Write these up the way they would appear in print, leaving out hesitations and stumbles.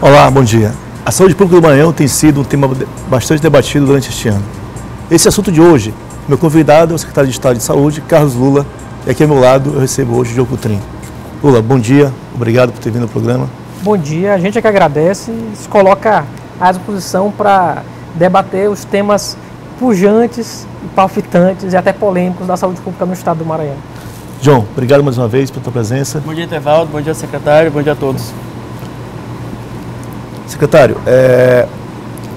Olá, bom dia. A saúde pública do Maranhão tem sido um tema bastante debatido durante este ano. Esse assunto de hoje, meu convidado é o secretário de Estado de Saúde, Carlos Lula, e aqui ao meu lado eu recebo hoje o Diogo Coutrin. Lula, bom dia, obrigado por ter vindo ao programa. Bom dia, a gente é que agradece e se coloca à disposição para debater os temas pujantes, palpitantes e até polêmicos da saúde pública no estado do Maranhão. João, obrigado mais uma vez pela tua presença. Bom dia, Etevaldo, bom dia, secretário, bom dia a todos. Secretário,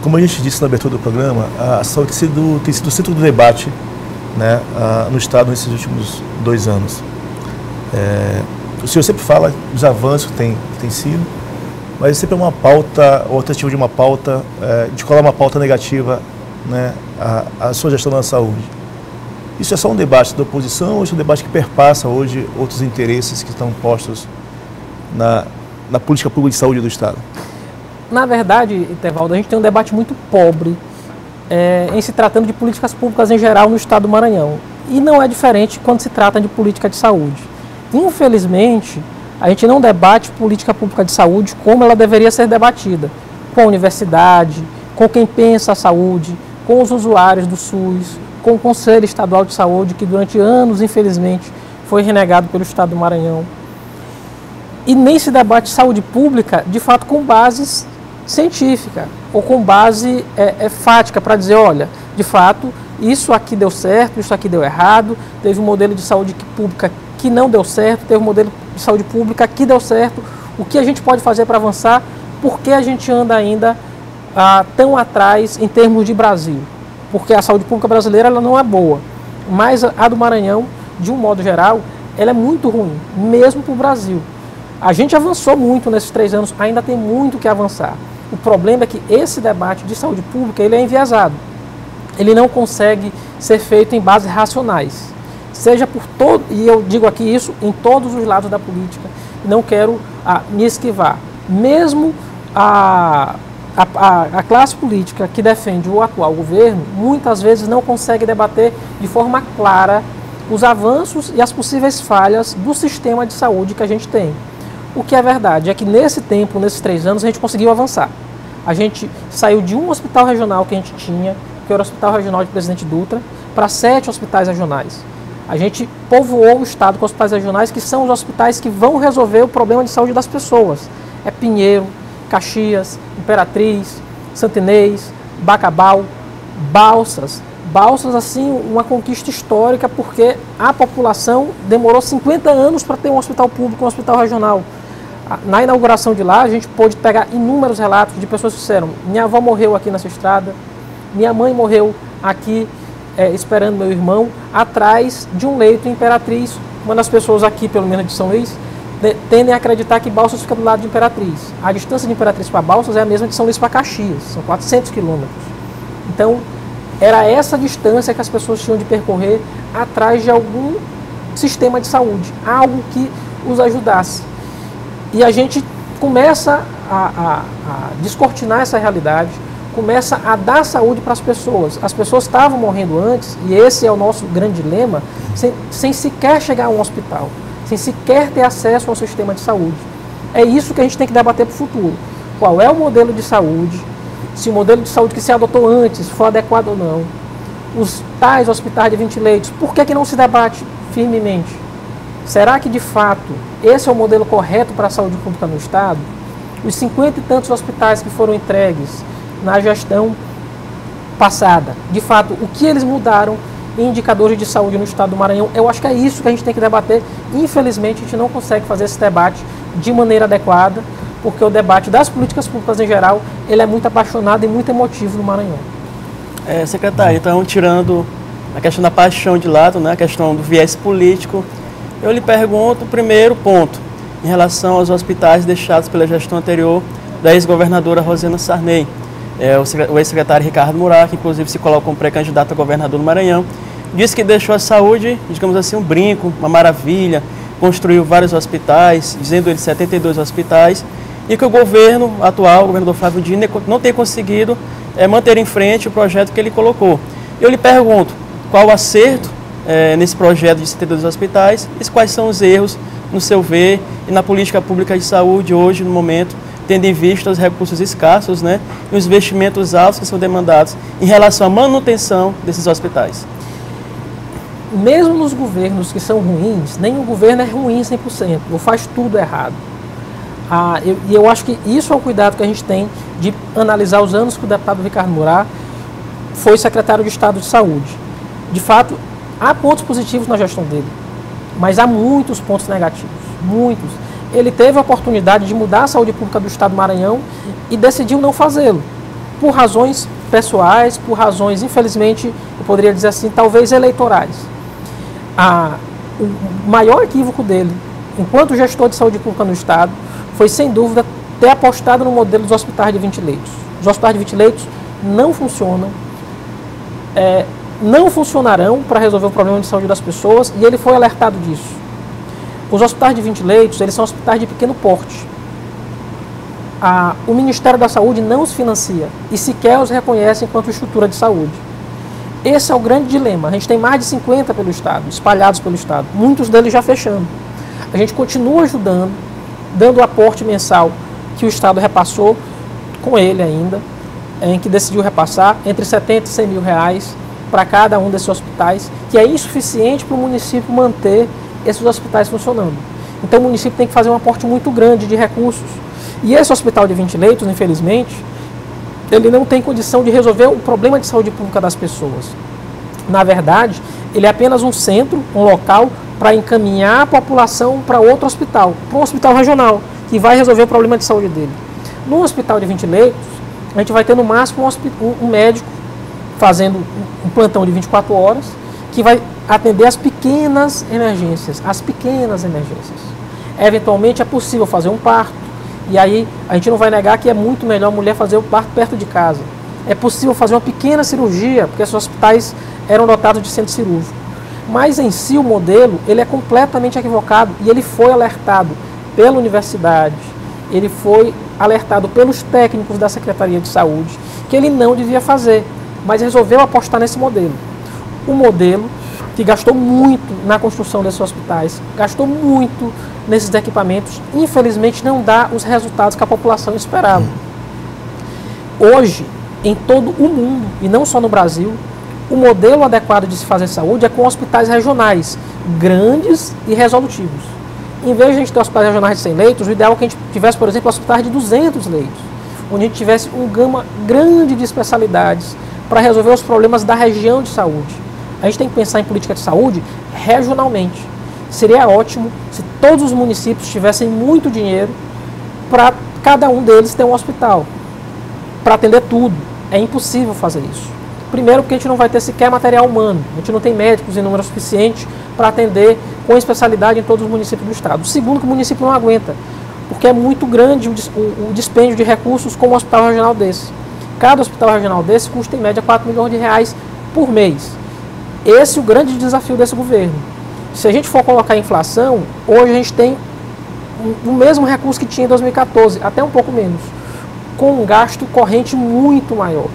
como a gente disse na abertura do programa, a saúde tem sido o centro do debate, né, no estado nesses últimos 2 anos. O senhor sempre fala dos avanços que tem sido, mas sempre é uma pauta, ou tentativa de uma pauta, de colar uma pauta negativa, né, à sua gestão da saúde. Isso é só um debate da oposição ou isso é um debate que perpassa hoje outros interesses que estão postos na política pública de saúde do estado? Na verdade, Etevaldo, a gente tem um debate muito pobre em se tratando de políticas públicas em geral no estado do Maranhão. E não é diferente quando se trata de política de saúde. Infelizmente, a gente não debate política pública de saúde como ela deveria ser debatida, com a universidade, com quem pensa a saúde, com os usuários do SUS, com o Conselho Estadual de Saúde, que durante anos, infelizmente, foi renegado pelo estado do Maranhão. E nem se debate saúde pública, de fato, com bases científica ou com base fática para dizer, olha, de fato, isso aqui deu certo, isso aqui deu errado, teve um modelo de saúde pública que não deu certo, teve um modelo de saúde pública que deu certo, o que a gente pode fazer para avançar, por que a gente anda ainda tão atrás em termos de Brasil, porque a saúde pública brasileira ela não é boa, mas a do Maranhão, de um modo geral, ela é muito ruim, mesmo para o Brasil. A gente avançou muito nesses 3 anos, ainda tem muito que avançar. O problema é que esse debate de saúde pública ele é enviesado. Ele não consegue ser feito em bases racionais. Seja por todo, e eu digo aqui isso em todos os lados da política, não quero me esquivar. Mesmo a classe política que defende o atual governo, muitas vezes não consegue debater de forma clara os avanços e as possíveis falhas do sistema de saúde que a gente tem. O que é verdade é que nesse tempo, nesses 3 anos, a gente conseguiu avançar. A gente saiu de um hospital regional que a gente tinha, que era o Hospital Regional de Presidente Dutra, para 7 hospitais regionais. A gente povoou o estado com hospitais regionais, que são os hospitais que vão resolver o problema de saúde das pessoas. É Pinheiro, Caxias, Imperatriz, Santa Inês, Bacabal, Balsas. Balsas, assim, uma conquista histórica, porque a população demorou 50 anos para ter um hospital público, um hospital regional. Na inauguração de lá, a gente pôde pegar inúmeros relatos de pessoas que disseram: minha avó morreu aqui nessa estrada, minha mãe morreu aqui esperando meu irmão, atrás de um leito em Imperatriz. Uma das pessoas aqui, pelo menos de São Luís, tendem a acreditar que Balsas fica do lado de Imperatriz. A distância de Imperatriz para Balsas é a mesma de São Luís para Caxias, são 400 quilômetros. Então, era essa distância que as pessoas tinham de percorrer atrás de algum sistema de saúde, algo que os ajudasse. E a gente começa a descortinar essa realidade, começa a dar saúde para as pessoas. As pessoas estavam morrendo antes, e esse é o nosso grande dilema, sem sequer chegar a um hospital, sem sequer ter acesso ao sistema de saúde. É isso que a gente tem que debater para o futuro. Qual é o modelo de saúde? Se o modelo de saúde que se adotou antes foi adequado ou não. Os tais hospitais de 20 leitos, por que não se debate firmemente? Será que de fato esse é o modelo correto para a saúde pública no estado? Os 50 e tantos hospitais que foram entregues na gestão passada, de fato, o que eles mudaram em indicadores de saúde no estado do Maranhão? Eu acho que é isso que a gente tem que debater. Infelizmente, a gente não consegue fazer esse debate de maneira adequada, porque o debate das políticas públicas em geral, ele é muito apaixonado e muito emotivo no Maranhão. Secretário, então, tirando a questão da paixão de lado, né, a questão do viés político, eu lhe pergunto o primeiro ponto, em relação aos hospitais deixados pela gestão anterior da ex-governadora Rosana Sarney. O ex-secretário Ricardo Murat, que inclusive se coloca como pré-candidato a governador do Maranhão, disse que deixou a saúde, digamos assim, um brinco, uma maravilha, construiu vários hospitais, dizendo ele 72 hospitais, e que o governo atual, o governador Flávio Dino, não tem conseguido manter em frente o projeto que ele colocou. Eu lhe pergunto, qual o acerto nesse projeto de 72 hospitais e quais são os erros, no seu ver, e na política pública de saúde hoje, no momento, tendo em vista os recursos escassos, né, e os investimentos altos que são demandados em relação à manutenção desses hospitais? Mesmo nos governos que são ruins, nenhum governo é ruim 100%, ou faz tudo errado. E eu acho que isso é o cuidado que a gente tem de analisar os anos que o deputado Ricardo Murat foi secretário de Estado de Saúde. De fato, há pontos positivos na gestão dele, mas há muitos pontos negativos, muitos. Ele teve a oportunidade de mudar a saúde pública do Estado do Maranhão e decidiu não fazê-lo, por razões pessoais, por razões, infelizmente, eu poderia dizer assim, talvez eleitorais. O maior equívoco dele, enquanto gestor de saúde pública no Estado, foi, sem dúvida, ter apostado no modelo dos hospitais de 20 leitos. Os hospitais de 20 leitos não funcionam, não funcionarão para resolver o problema de saúde das pessoas, e ele foi alertado disso. Os hospitais de 20 leitos, eles são hospitais de pequeno porte. O Ministério da Saúde não os financia e sequer os reconhece enquanto estrutura de saúde. Esse é o grande dilema. A gente tem mais de 50 pelo Estado, espalhados pelo Estado, muitos deles já fechando. A gente continua ajudando, dando o aporte mensal que o Estado repassou, com ele ainda, em que decidiu repassar entre 70 e 100 mil reais para cada um desses hospitais, que é insuficiente para o município manter esses hospitais funcionando. Então o município tem que fazer um aporte muito grande de recursos. E esse hospital de 20 leitos, infelizmente, ele não tem condição de resolver o problema de saúde pública das pessoas. Na verdade, ele é apenas um centro, um local para encaminhar a população para outro hospital, para um hospital regional, que vai resolver o problema de saúde dele. No hospital de 20 leitos, a gente vai ter no máximo um médico fazendo um plantão de 24 horas, que vai atender as pequenas emergências, Eventualmente é possível fazer um parto, e aí a gente não vai negar que é muito melhor a mulher fazer o parto perto de casa. É possível fazer uma pequena cirurgia, porque esses hospitais eram dotados de centro cirúrgico. Mas em si o modelo, ele é completamente equivocado, e ele foi alertado pela universidade, ele foi alertado pelos técnicos da Secretaria de Saúde, que ele não devia fazer, mas resolveu apostar nesse modelo. O modelo que gastou muito na construção desses hospitais, gastou muito nesses equipamentos, infelizmente não dá os resultados que a população esperava. Hoje, em todo o mundo, e não só no Brasil, o modelo adequado de se fazer saúde é com hospitais regionais, grandes e resolutivos. Em vez de a gente ter hospitais regionais de 100 leitos, o ideal é que a gente tivesse, por exemplo, hospitais de 200 leitos, onde a gente tivesse um gama grande de especialidades para resolver os problemas da região de saúde. A gente tem que pensar em política de saúde regionalmente. Seria ótimo se todos os municípios tivessem muito dinheiro para cada um deles ter um hospital, para atender tudo. É impossível fazer isso. Primeiro, porque a gente não vai ter sequer material humano, a gente não tem médicos em número suficiente para atender com especialidade em todos os municípios do estado. Segundo, que o município não aguenta, porque é muito grande o dispêndio de recursos com um hospital regional desse. Cada hospital regional desse custa em média 4 milhões de reais por mês. Esse é o grande desafio desse governo. Se a gente for colocar a inflação, hoje a gente tem o mesmo recurso que tinha em 2014, até um pouco menos, com um gasto corrente muito maior.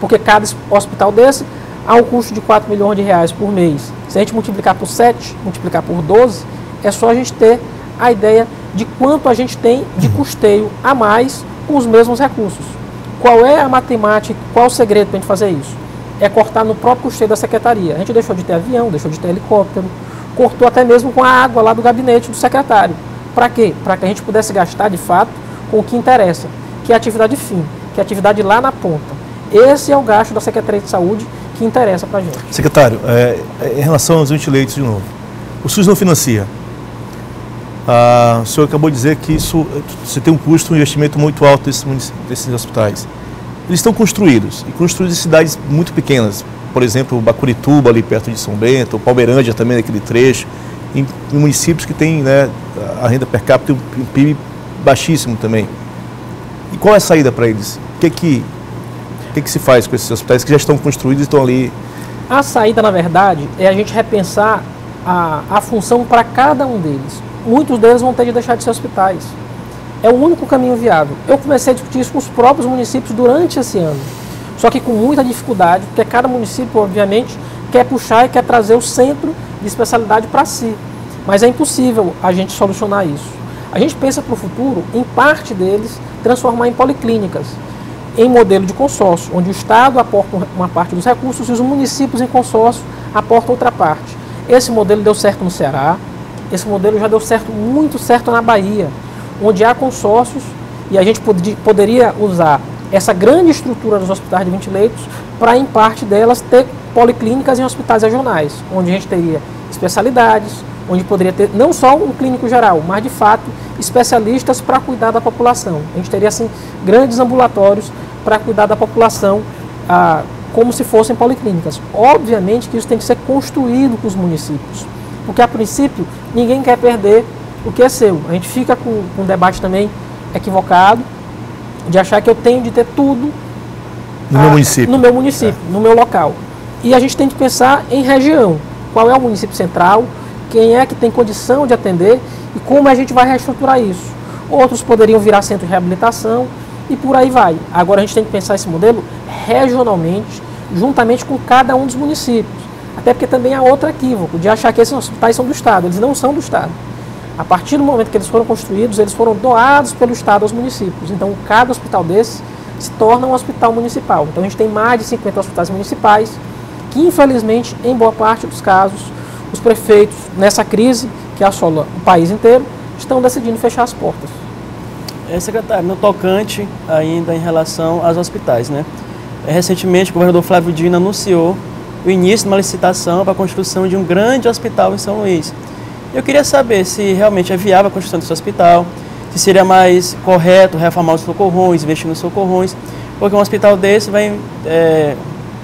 Porque cada hospital desse há um custo de 4 milhões de reais por mês. Se a gente multiplicar por 7, multiplicar por 12, é só a gente ter a ideia de quanto a gente tem de custeio a mais com os mesmos recursos. Qual é a matemática, qual o segredo para a gente fazer isso? É cortar no próprio custeio da secretaria. A gente deixou de ter avião, deixou de ter helicóptero, cortou até mesmo com a água lá do gabinete do secretário. Para quê? Para que a gente pudesse gastar de fato com o que interessa, que é a atividade fim, que é a atividade lá na ponta. Esse é o gasto da Secretaria de Saúde que interessa para a gente. Secretário, em relação aos 20 leitos de novo, o SUS não financia. O senhor acabou de dizer que isso você tem um custo, um investimento muito alto desses hospitais. Eles estão construídos, e construídos em cidades muito pequenas, por exemplo, Bacurituba, ali perto de São Bento, Palmeirândia também, naquele trecho, em municípios que têm, né, a renda per capita e um PIB baixíssimo também. E qual é a saída para eles? O que se faz com esses hospitais que já estão construídos e estão ali? A saída, na verdade, é a gente repensar a função para cada um deles. Muitos deles vão ter de deixar de ser hospitais. É o único caminho viável. Eu comecei a discutir isso com os próprios municípios durante esse ano. Só que com muita dificuldade, porque cada município, obviamente, quer puxar e quer trazer o centro de especialidade para si. Mas é impossível a gente solucionar isso. A gente pensa para o futuro, em parte deles, transformar em policlínicas, em modelo de consórcio, onde o Estado aporta uma parte dos recursos e os municípios em consórcio aportam outra parte. Esse modelo deu certo no Ceará, esse modelo já deu certo, muito certo na Bahia, onde há consórcios e a gente poderia usar essa grande estrutura dos hospitais de 20 leitos para, em parte delas, ter policlínicas em hospitais regionais, onde a gente teria especialidades, onde poderia ter não só um clínico geral, mas, de fato, especialistas para cuidar da população. A gente teria, assim, grandes ambulatórios para cuidar da população, como se fossem policlínicas. Obviamente que isso tem que ser construído com os municípios, porque, a princípio, ninguém quer perder o que é seu. A gente fica com um debate também equivocado, de achar que eu tenho de ter tudo no meu município, no meu local. E a gente tem que pensar em região. Qual é o município central, quem é que tem condição de atender e como a gente vai reestruturar isso. Outros poderiam virar centro de reabilitação e por aí vai. Agora a gente tem que pensar esse modelo regionalmente, juntamente com cada um dos municípios. Até porque também há outro equívoco de achar que esses hospitais são do Estado. Eles não são do Estado. A partir do momento que eles foram construídos, eles foram doados pelo Estado aos municípios. Então, cada hospital desse se torna um hospital municipal. Então, a gente tem mais de 50 hospitais municipais que, infelizmente, em boa parte dos casos, os prefeitos, nessa crise que assola o país inteiro, estão decidindo fechar as portas. Secretário, no tocante ainda em relação aos hospitais, né? Recentemente, o governador Flávio Dino anunciou o início de uma licitação para a construção de um grande hospital em São Luís. Eu queria saber se realmente é viável a construção desse hospital, se seria mais correto reformar os socorrões, investir nos socorrões, porque um hospital desse vai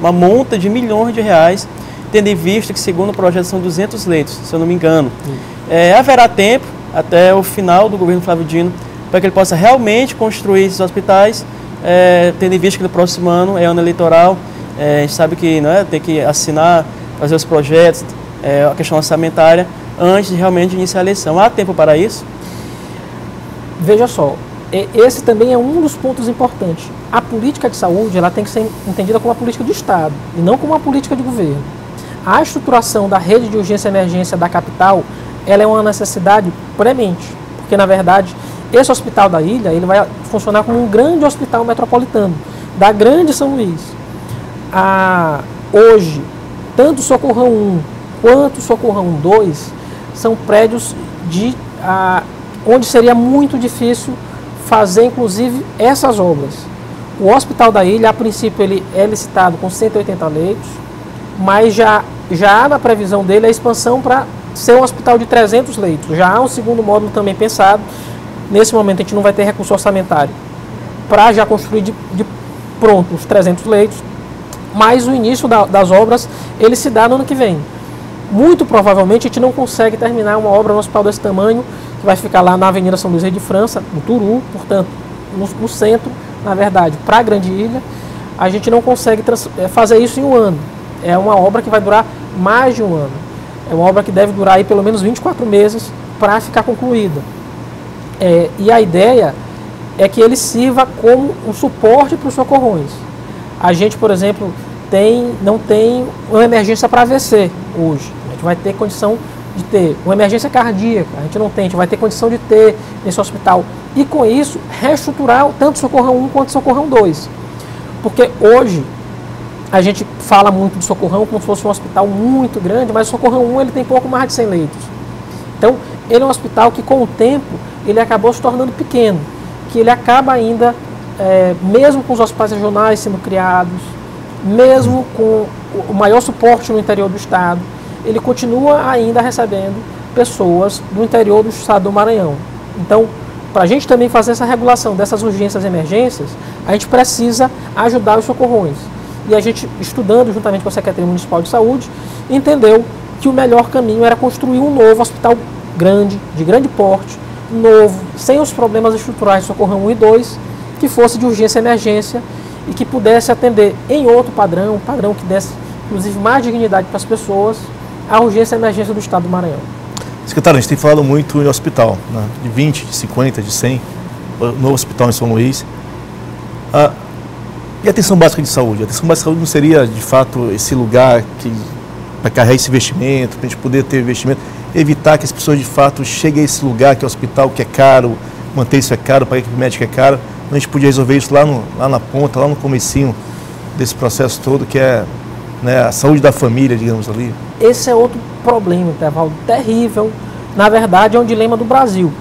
uma monta de milhões de reais, tendo em vista que, segundo o projeto, são 200 leitos, se eu não me engano. Haverá tempo, até o final do governo Flávio Dino, para que ele possa realmente construir esses hospitais, tendo em vista que no próximo ano é ano eleitoral, a gente sabe que tem que assinar, fazer os projetos, a questão orçamentária, antes de realmente iniciar a eleição. Há tempo para isso? Veja só, esse também é um dos pontos importantes. A política de saúde ela tem que ser entendida como uma política de Estado e não como uma política de governo. A estruturação da rede de urgência e emergência da capital ela é uma necessidade premente, porque, na verdade, esse hospital da ilha ele vai funcionar como um grande hospital metropolitano, da grande São Luís. Hoje, tanto o Socorrão 1 quanto o Socorrão 2 são prédios onde seria muito difícil fazer, inclusive, essas obras. O Hospital da Ilha, a princípio, ele é licitado com 180 leitos, mas já há na previsão dele a expansão para ser um hospital de 300 leitos. Já há um segundo módulo também pensado. Nesse momento, a gente não vai ter recurso orçamentário para já construir de pronto os 300 leitos, mas o início das obras ele se dá no ano que vem. Muito provavelmente a gente não consegue terminar uma obra no hospital desse tamanho, que vai ficar lá na Avenida São Luís de França, no Turu, portanto, no centro, na verdade, para a Grande Ilha. A gente não consegue fazer isso em um ano. É uma obra que vai durar mais de um ano. É uma obra que deve durar aí pelo menos 24 meses para ficar concluída. E a ideia é que ele sirva como um suporte para os socorrões. A gente, por exemplo, não tem uma emergência para AVC hoje. A gente vai ter condição de ter uma emergência cardíaca, a gente vai ter condição de ter nesse hospital. E com isso, reestruturar tanto o Socorrão 1 quanto o Socorrão 2. Porque hoje, a gente fala muito do Socorrão como se fosse um hospital muito grande, mas o Socorrão 1 ele tem pouco mais de 100 leitos. Então, ele é um hospital que, com o tempo, ele acabou se tornando pequeno, que ele acaba ainda, mesmo com os hospitais regionais sendo criados, mesmo com o maior suporte no interior do estado, ele continua ainda recebendo pessoas do interior do estado do Maranhão. Então, para a gente também fazer essa regulação dessas urgências e emergências, a gente precisa ajudar os socorrões. E a gente, estudando juntamente com a Secretaria Municipal de Saúde, entendeu que o melhor caminho era construir um novo hospital grande, de grande porte, novo, sem os problemas estruturais do Socorrão 1 e 2, que fosse de urgência e emergência e que pudesse atender em outro padrão, um padrão que desse, inclusive, mais dignidade para as pessoas, a urgência e emergência do estado do Maranhão. Secretário, a gente tem falado muito em hospital, né? De 20, de 50, de 100, no hospital em São Luís. E a atenção básica de saúde? A atenção básica de saúde não seria, de fato, esse lugar para carregar esse investimento, para a gente poder ter investimento, evitar que as pessoas, de fato, cheguem a esse lugar que é o hospital, que é caro, manter isso é caro, para a equipe médica é caro, a gente podia resolver isso lá na ponta, lá no comecinho desse processo todo, que é, né, a saúde da família, digamos ali. Esse é outro problema, Tevaldo, terrível. Na verdade, é um dilema do Brasil.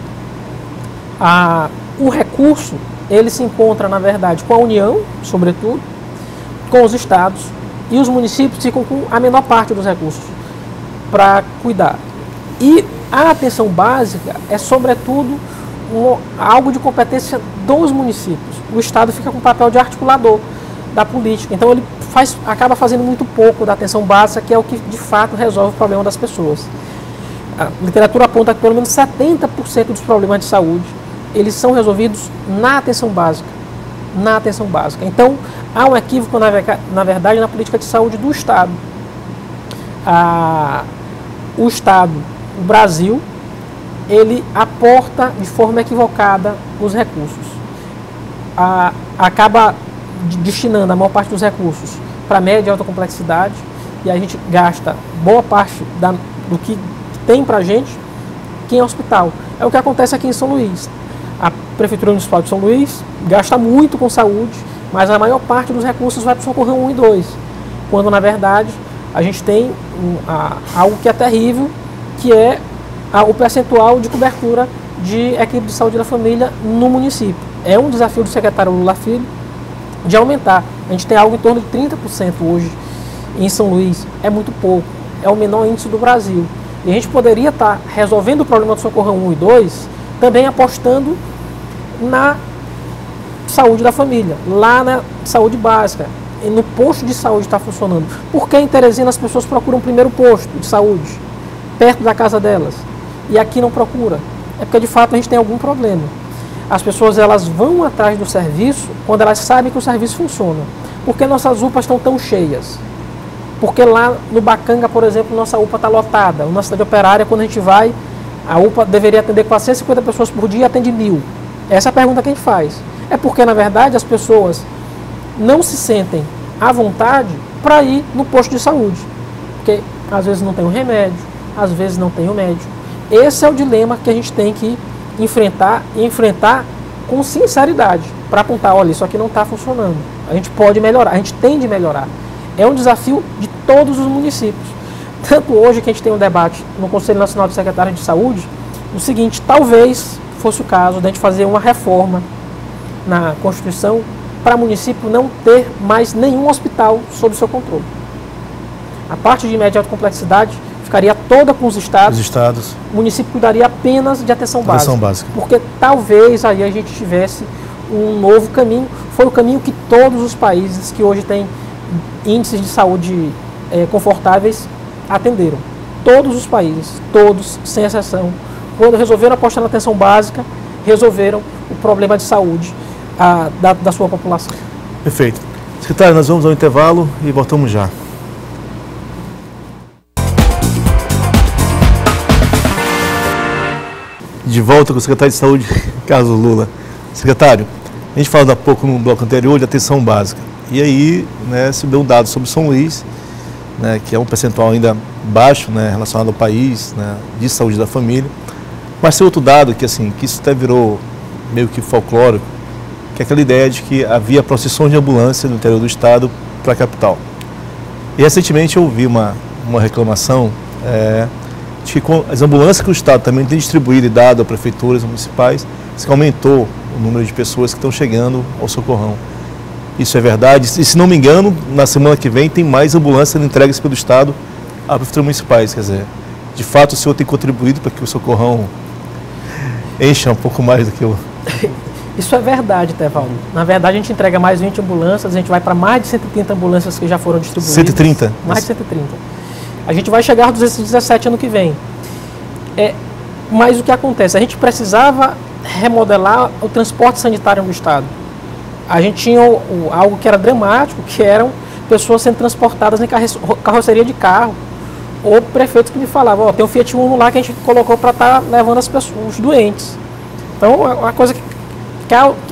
O recurso, ele se encontra, na verdade, com a União, sobretudo, com os estados, e os municípios ficam com a menor parte dos recursos para cuidar. E a atenção básica é, sobretudo, algo de competência dos municípios. O Estado fica com o papel de articulador da política. Então, ele acaba fazendo muito pouco da atenção básica, que é o que, de fato, resolve o problema das pessoas. A literatura aponta que pelo menos 70% dos problemas de saúde, eles são resolvidos na atenção básica. Na atenção básica. Então, há um equívoco, na verdade, na política de saúde do Estado. O Estado, o Brasil, ele aporta de forma equivocada os recursos. Acaba destinando a maior parte dos recursos para média e alta complexidade, e a gente gasta boa parte do que tem para a gente que em hospital. É o que acontece aqui em São Luís. A Prefeitura Municipal de São Luís gasta muito com saúde, mas a maior parte dos recursos vai para o Socorrão 1 e 2, quando na verdade a gente tem algo que é terrível, que é o percentual de cobertura de equipe de saúde da família no município. É um desafio do secretário Lula Filho de aumentar. A gente tem algo em torno de 30% hoje em São Luís. É muito pouco. É o menor índice do Brasil. E a gente poderia estar resolvendo o problema do Socorrão 1 e 2 também apostando na saúde da família, lá na saúde básica. E no posto de saúde está funcionando. Por que em Teresina as pessoas procuram o primeiro posto de saúde, perto da casa delas, e aqui não procura? É porque de fato a gente tem algum problema. As pessoas elas vão atrás do serviço quando elas sabem que o serviço funciona. Por que nossas UPAs estão tão cheias? Porque lá no Bacanga, por exemplo, nossa UPA está lotada. Na cidade operária, quando a gente vai, a UPA deveria atender 450 pessoas por dia e atende 1.000. Essa é a pergunta que a gente faz. É porque, na verdade, as pessoas não se sentem à vontade para ir no posto de saúde. Porque às vezes não tem o remédio, às vezes não tem o médico. Esse é o dilema que a gente tem que enfrentar e enfrentar com sinceridade, para apontar, olha, isso aqui não está funcionando. A gente pode melhorar, a gente tem de melhorar. É um desafio de todos os municípios. Tanto hoje que a gente tem um debate no Conselho Nacional de Secretários de Saúde, o seguinte, talvez fosse o caso de a gente fazer uma reforma na Constituição para o município não ter mais nenhum hospital sob seu controle. A parte de média e alta complexidade ficaria toda com os estados. O município cuidaria apenas de atenção básica. Porque talvez aí a gente tivesse um novo caminho. Foi o caminho que todos os países que hoje têm índices de saúde confortáveis atenderam. Todos os países, todos, sem exceção, quando resolveram apostar na atenção básica, resolveram o problema de saúde da sua população. Perfeito. Secretário, nós vamos ao intervalo e voltamos já. De volta com o secretário de Saúde, Carlos Lula. Secretário, a gente falou há pouco no bloco anterior de atenção básica. E aí, né, se deu um dado sobre São Luís, né, que é um percentual ainda baixo, né, relacionado ao país, né, de saúde da família. Mas tem outro dado que, assim, que isso até virou meio que folclórico, que é aquela ideia de que havia procissões de ambulância no interior do estado para a capital. E recentemente eu ouvi uma reclamação de que com as ambulâncias que o estado também tem distribuído e dado a prefeituras municipais, que aumentou o número de pessoas que estão chegando ao Socorrão. Isso é verdade? E se não me engano, na semana que vem tem mais ambulâncias entregues pelo estado a prefeituras municipais. Quer dizer, de fato o senhor tem contribuído para que o Socorrão encha um pouco mais do que o... Isso é verdade, Tevaldo. Na verdade, a gente entrega mais 20 ambulâncias, a gente vai para mais de 130 ambulâncias que já foram distribuídas. 130? Mais de 130. A gente vai chegar a 217 ano que vem. Mas o que acontece? A gente precisava remodelar o transporte sanitário no estado. A gente tinha algo que era dramático, que eram pessoas sendo transportadas em carroceria de carro. Ou prefeitos que me falavam, tem um Fiat Uno lá que a gente colocou para estar levando as pessoas, os doentes. Então, é uma coisa que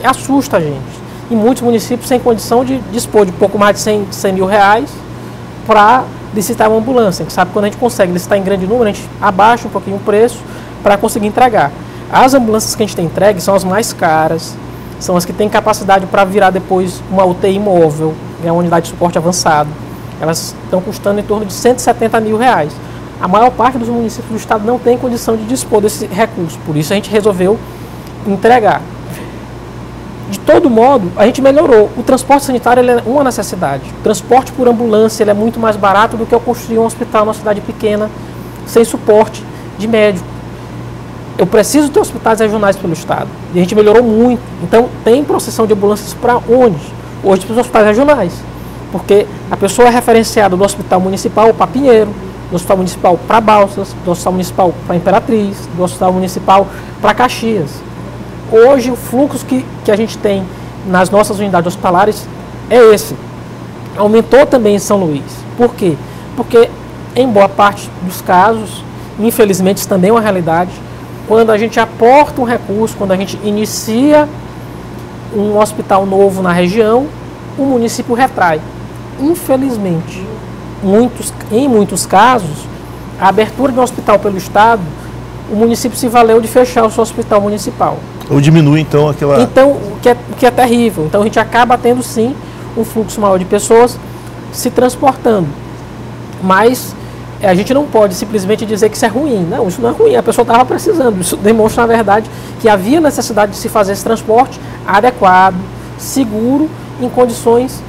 assusta a gente. E muitos municípios sem condição de dispor de pouco mais de 100 mil reais para licitar uma ambulância. A gente sabe que quando a gente consegue licitar em grande número, a gente abaixa um pouquinho o preço para conseguir entregar. As ambulâncias que a gente tem entregue são as mais caras, são as que têm capacidade para virar depois uma UTI móvel, uma unidade de suporte avançado. Elas estão custando em torno de R$170 mil. A maior parte dos municípios do estado não tem condição de dispor desse recurso, por isso a gente resolveu entregar. De todo modo, a gente melhorou. O transporte sanitário ele é uma necessidade. O transporte por ambulância ele é muito mais barato do que eu construir um hospital numa cidade pequena, sem suporte de médico. Eu preciso ter hospitais regionais pelo estado. E a gente melhorou muito. Então, tem procissão de ambulâncias para onde? Hoje, para os hospitais regionais. Porque a pessoa é referenciada do hospital municipal para Pinheiro, do hospital municipal para Balsas, do hospital municipal para Imperatriz, do hospital municipal para Caxias. Hoje, o fluxo que a gente tem nas nossas unidades hospitalares é esse. Aumentou também em São Luís. Por quê? Porque, em boa parte dos casos, infelizmente isso também é uma realidade, quando a gente aporta um recurso, quando a gente inicia um hospital novo na região, o município retrai. Infelizmente, em muitos casos, a abertura de um hospital pelo estado, o município se valeu de fechar o seu hospital municipal. Ou diminui, então, aquela... Então, o que é terrível. Então, a gente acaba tendo, sim, um fluxo maior de pessoas se transportando. Mas a gente não pode simplesmente dizer que isso é ruim. Não, isso não é ruim. A pessoa estava precisando. Isso demonstra, na verdade, que havia necessidade de se fazer esse transporte adequado, seguro, em condições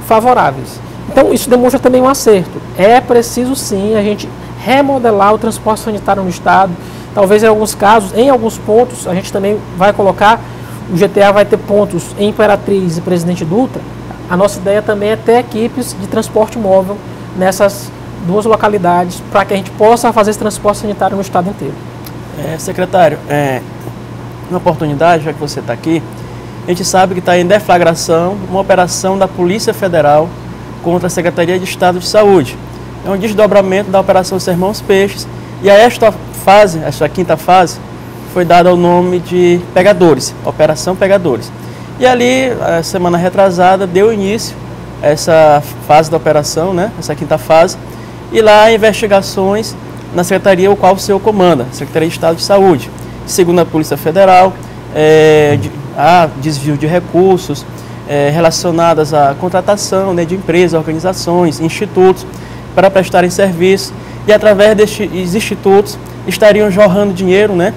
favoráveis. Então, isso demonstra também um acerto. É preciso, sim, a gente remodelar o transporte sanitário no estado. Talvez em alguns casos, em alguns pontos, a gente também vai colocar, o GTA vai ter pontos em Imperatriz e Presidente Dutra. A nossa ideia também é ter equipes de transporte móvel nessas duas localidades, para que a gente possa fazer esse transporte sanitário no estado inteiro. Secretário, uma oportunidade, já que você está aqui, a gente sabe que está em deflagração uma operação da Polícia Federal contra a Secretaria de Estado de Saúde. É um desdobramento da Operação Sermões Peixes, e a esta quinta fase, foi dada o nome de Pegadores, Operação Pegadores. E ali, a semana retrasada, deu início a essa fase da operação, né, essa quinta fase, e lá investigações na secretaria o qual o senhor comanda, Secretaria de Estado de Saúde. Segundo a Polícia Federal, há desvio de recursos relacionados à contratação, né, de empresas, organizações, institutos para prestarem serviço, e através destes institutos estariam jorrando dinheiro, né,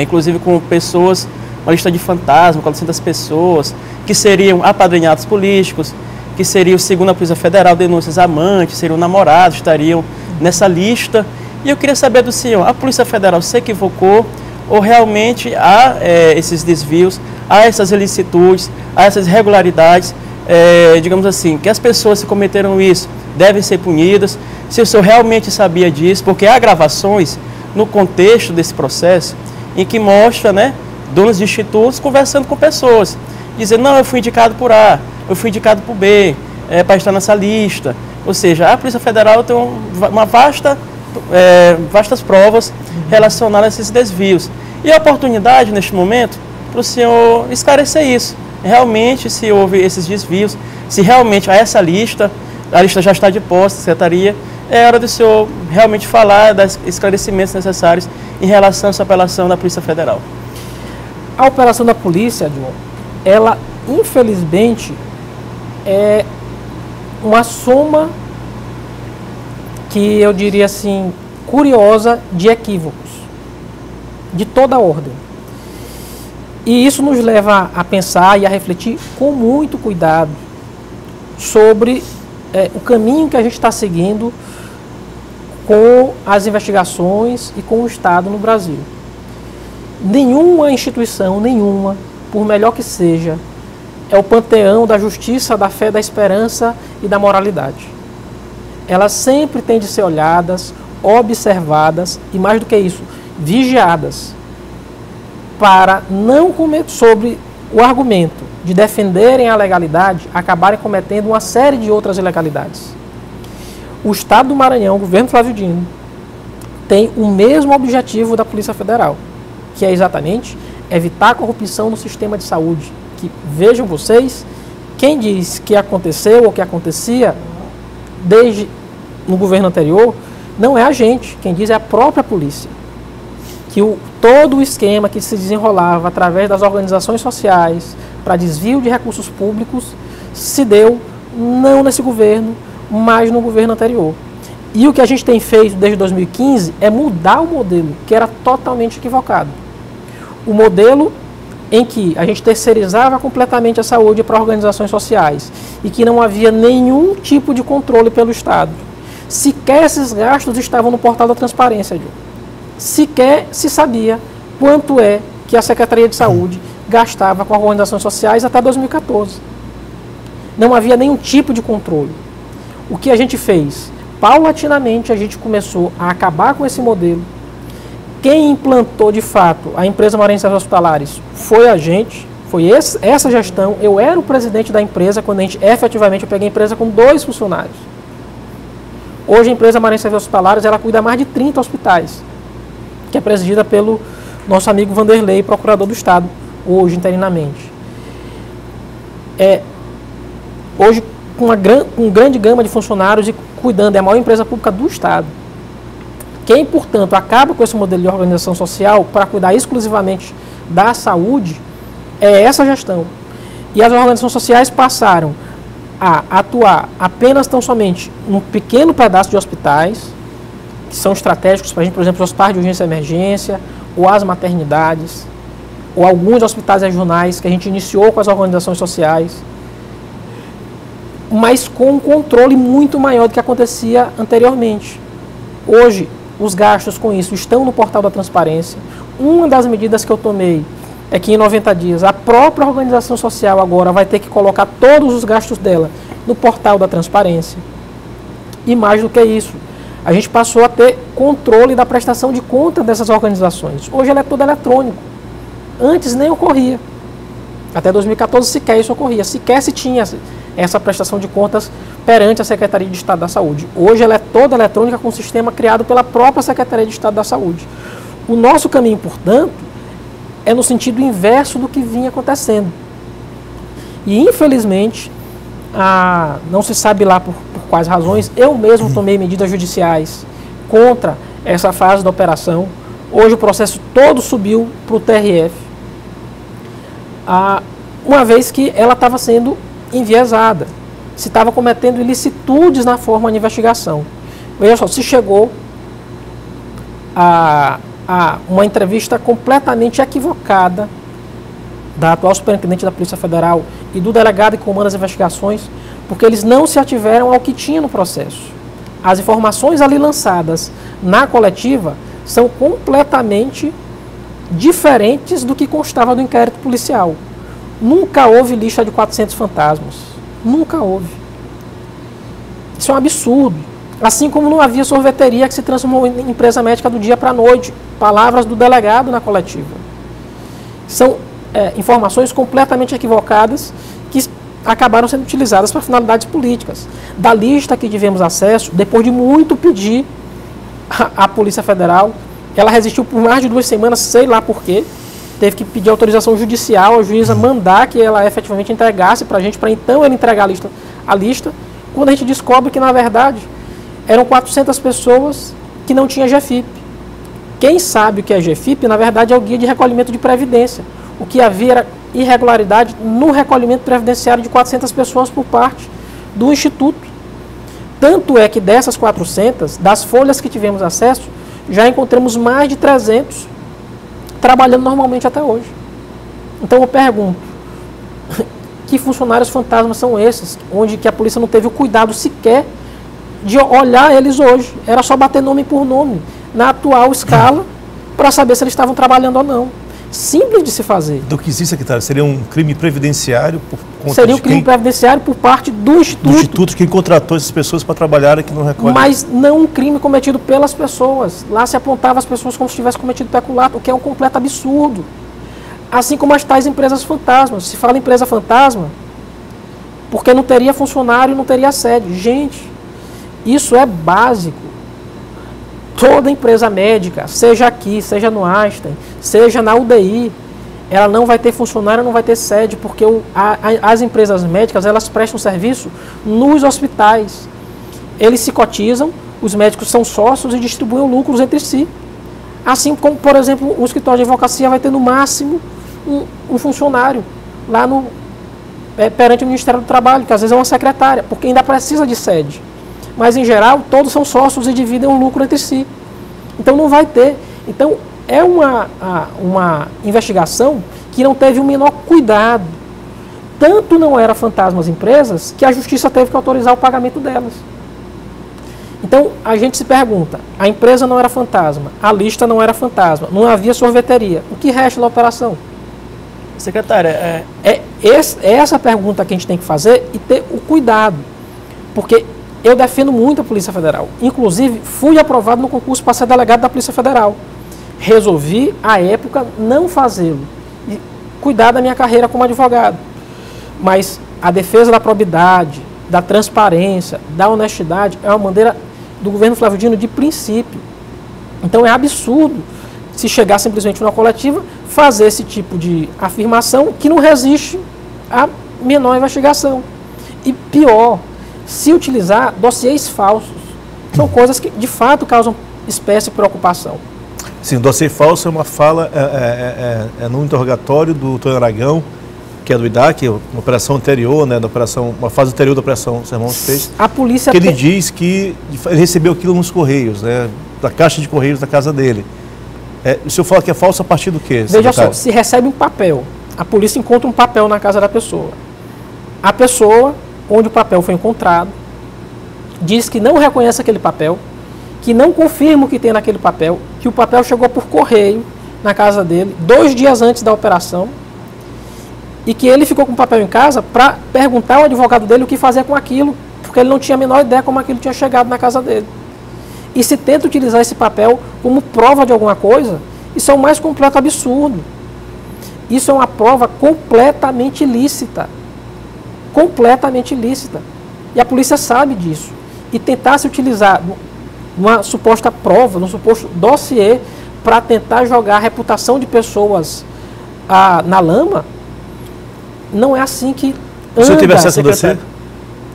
inclusive com pessoas, uma lista de fantasma, 400 pessoas, que seriam apadrinhados políticos, que seriam, segundo a Polícia Federal, denúncias amantes, seriam namorados, estariam nessa lista. E eu queria saber do senhor, a Polícia Federal se equivocou ou realmente há esses desvios, há essas ilicitudes, há essas irregularidades, digamos assim, que as pessoas que cometeram isso devem ser punidas, se o senhor realmente sabia disso, porque há gravações no contexto desse processo em que mostra, né, donos de institutos conversando com pessoas, dizendo, não, eu fui indicado por A, eu fui indicado por B, para estar nessa lista. Ou seja, a Polícia Federal tem uma vastas provas relacionadas a esses desvios. E a oportunidade, neste momento, para o senhor esclarecer isso. Realmente, se houve esses desvios, se realmente há essa lista, a lista já está de posse, secretaria, é hora do senhor realmente falar dos esclarecimentos necessários em relação a essa apelação da Polícia Federal. A operação da polícia, João, ela, infelizmente, é uma soma que eu diria assim, curiosa, de equívocos, de toda ordem. E isso nos leva a pensar e a refletir com muito cuidado sobre o caminho que a gente está seguindo com as investigações e com o Estado no Brasil. Nenhuma instituição, nenhuma, por melhor que seja, é o panteão da justiça, da fé, da esperança e da moralidade. Elas sempre têm de ser olhadas, observadas e, mais do que isso, vigiadas, para não cometer, sobre o argumento de defenderem a legalidade, acabarem cometendo uma série de outras ilegalidades. O Estado do Maranhão, o governo Flávio Dino, tem o mesmo objetivo da Polícia Federal, que é exatamente evitar a corrupção no sistema de saúde. Que, vejam vocês, quem diz que aconteceu ou que acontecia desde no governo anterior, não é a gente, quem diz é a própria polícia. que todo o esquema que se desenrolava através das organizações sociais para desvio de recursos públicos se deu não nesse governo, mas no governo anterior. E o que a gente tem feito desde 2015 é mudar o modelo, que era totalmente equivocado. O modelo em que a gente terceirizava completamente a saúde para organizações sociais e que não havia nenhum tipo de controle pelo Estado. Sequer esses gastos estavam no portal da transparência, Diogo. Sequer se sabia quanto é que a Secretaria de Saúde gastava com organizações sociais até 2014. Não havia nenhum tipo de controle. O que a gente fez? Paulatinamente a gente começou a acabar com esse modelo. Quem implantou de fato a empresa Maranhense Hospitalares foi a gente, foi essa gestão. Eu era o presidente da empresa quando efetivamente eu peguei a empresa com 2 funcionários. Hoje a empresa Maranhense Hospitalares ela cuida de mais de 30 hospitais, que é presidida pelo nosso amigo Vanderlei, procurador do Estado, hoje interinamente. Hoje com grande gama de funcionários e cuidando, é a maior empresa pública do Estado. Quem, portanto, acaba com esse modelo de organização social para cuidar exclusivamente da saúde é essa gestão. E as organizações sociais passaram a atuar apenas tão somente num pequeno pedaço de hospitais, que são estratégicos para a gente, por exemplo, os hospitais de urgência e emergência, ou as maternidades, ou alguns hospitais regionais que a gente iniciou com as organizações sociais, mas com um controle muito maior do que acontecia anteriormente. Hoje, os gastos com isso estão no portal da transparência. Uma das medidas que eu tomei é que em 90 dias a própria organização social agora vai ter que colocar todos os gastos dela no portal da transparência. E mais do que isso, a gente passou a ter controle da prestação de conta dessas organizações. Hoje ela é toda eletrônico. Antes nem ocorria. Até 2014 sequer isso ocorria. Sequer se tinha essa prestação de contas perante a Secretaria de Estado da Saúde. Hoje ela é toda eletrônica com um sistema criado pela própria Secretaria de Estado da Saúde. O nosso caminho, portanto, é no sentido inverso do que vinha acontecendo. E, infelizmente, não se sabe lá por quais razões, eu mesmo tomei medidas judiciais contra essa fase da operação. Hoje o processo todo subiu para o TRF, uma vez que ela estava sendo enviesada, se estava cometendo ilicitudes na forma de investigação. Veja só, se chegou a uma entrevista completamente equivocada da atual superintendente da Polícia Federal e do delegado que comanda as investigações, porque eles não se ativeram ao que tinha no processo. As informações ali lançadas na coletiva são completamente diferentes do que constava do inquérito policial. Nunca houve lista de 400 fantasmas. Nunca houve. Isso é um absurdo. Assim como não havia sorveteria que se transformou em empresa médica do dia para a noite. Palavras do delegado na coletiva. São informações completamente equivocadas que acabaram sendo utilizadas para finalidades políticas. Da lista que tivemos acesso, depois de muito pedir à Polícia Federal, ela resistiu por mais de 2 semanas, sei lá por quê. Teve que pedir autorização judicial, a juíza mandar que ela efetivamente entregasse para a gente, para então ela entregar a lista, quando a gente descobre que, na verdade, eram 400 pessoas que não tinham GFIP. Quem sabe o que é GFIP, na verdade, é o Guia de Recolhimento de Previdência. O que havia era irregularidade no recolhimento previdenciário de 400 pessoas por parte do Instituto. Tanto é que dessas 400, das folhas que tivemos acesso, já encontramos mais de 300 trabalhando normalmente até hoje. Então eu pergunto, que funcionários fantasmas são esses, onde que a polícia não teve o cuidado sequer de olhar eles hoje? Era só bater nome por nome, na atual escala, para saber se eles estavam trabalhando ou não. Simples de se fazer. Do que existe, secretário, seria um crime previdenciário por conta Seria um crime previdenciário por parte do Instituto. Do Instituto, quem contratou essas pessoas para trabalhar aqui no recolhe. Mas não um crime cometido pelas pessoas. Lá se apontava as pessoas como se tivessem cometido peculato, o que é um completo absurdo. Assim como as tais empresas fantasmas. Se fala em empresa fantasma, porque não teria funcionário e não teria sede. Gente, isso é básico. Toda empresa médica, seja aqui, seja no Einstein, seja na UDI, ela não vai ter funcionário, não vai ter sede, porque as empresas médicas, elas prestam serviço nos hospitais. Eles se cotizam, os médicos são sócios e distribuem lucros entre si. Assim como, por exemplo, o escritório de advocacia vai ter no máximo um funcionário lá perante o Ministério do Trabalho, que às vezes é uma secretária, porque ainda precisa de sede. Mas, em geral, todos são sócios e dividem um lucro entre si. Então, não vai ter. Então, é uma investigação que não teve o menor cuidado. Tanto não era fantasma as empresas, que a justiça teve que autorizar o pagamento delas. Então, a gente se pergunta, a empresa não era fantasma, a lista não era fantasma, não havia sorveteria. O que resta da operação? Secretária, É essa pergunta que a gente tem que fazer e ter o cuidado. Porque eu defendo muito a Polícia Federal. Inclusive, fui aprovado no concurso para ser delegado da Polícia Federal. Resolvi, à época, não fazê-lo. E cuidar da minha carreira como advogado. Mas a defesa da probidade, da transparência, da honestidade, é uma bandeira do governo Flávio Dino de princípio. Então é absurdo se chegar simplesmente numa coletiva, fazer esse tipo de afirmação que não resiste à menor investigação. E pior, se utilizar dossiês falsos. São coisas que de fato causam espécie de preocupação. Sim, o dossiê falso é uma fala, no interrogatório do Antônio Aragão, que é do IDAC, uma operação anterior, né, uma fase anterior da operação Sermão dos Peixes, a polícia que ele diz que ele recebeu aquilo nos Correios, né, da caixa de Correios da casa dele. O senhor fala que é falso a partir do quê? Veja só, se recebe um papel, a polícia encontra um papel na casa da pessoa. A pessoa, onde o papel foi encontrado, diz que não reconhece aquele papel, que não confirma o que tem naquele papel, que o papel chegou por correio na casa dele 2 dias antes da operação, e que ele ficou com o papel em casa para perguntar ao advogado dele o que fazer com aquilo, porque ele não tinha a menor ideia como aquilo tinha chegado na casa dele. E se tenta utilizar esse papel como prova de alguma coisa, isso é o mais completo absurdo. Isso é uma prova completamente ilícita. Completamente ilícita. E a polícia sabe disso. E tentar se utilizar uma suposta prova, num suposto dossiê, para tentar jogar a reputação de pessoas na lama, não é assim que anda. O senhor teve acesso ao dossiê?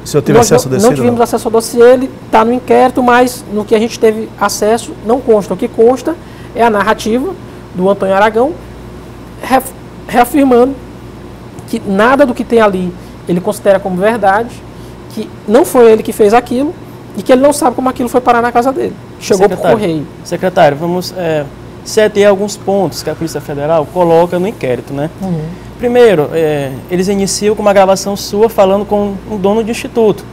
O senhor teve acesso ao dossiê? Não tivemos acesso ao dossiê, ele está no inquérito, mas no que a gente teve acesso não consta. O que consta é a narrativa do Antônio Aragão, reafirmando que nada do que tem ali ele considera como verdade, que não foi ele que fez aquilo e que ele não sabe como aquilo foi parar na casa dele. Chegou por correio. Secretário, vamos setar alguns pontos que a Polícia Federal coloca no inquérito, né? Uhum. Primeiro, eles iniciam com uma gravação sua falando com um dono de instituto.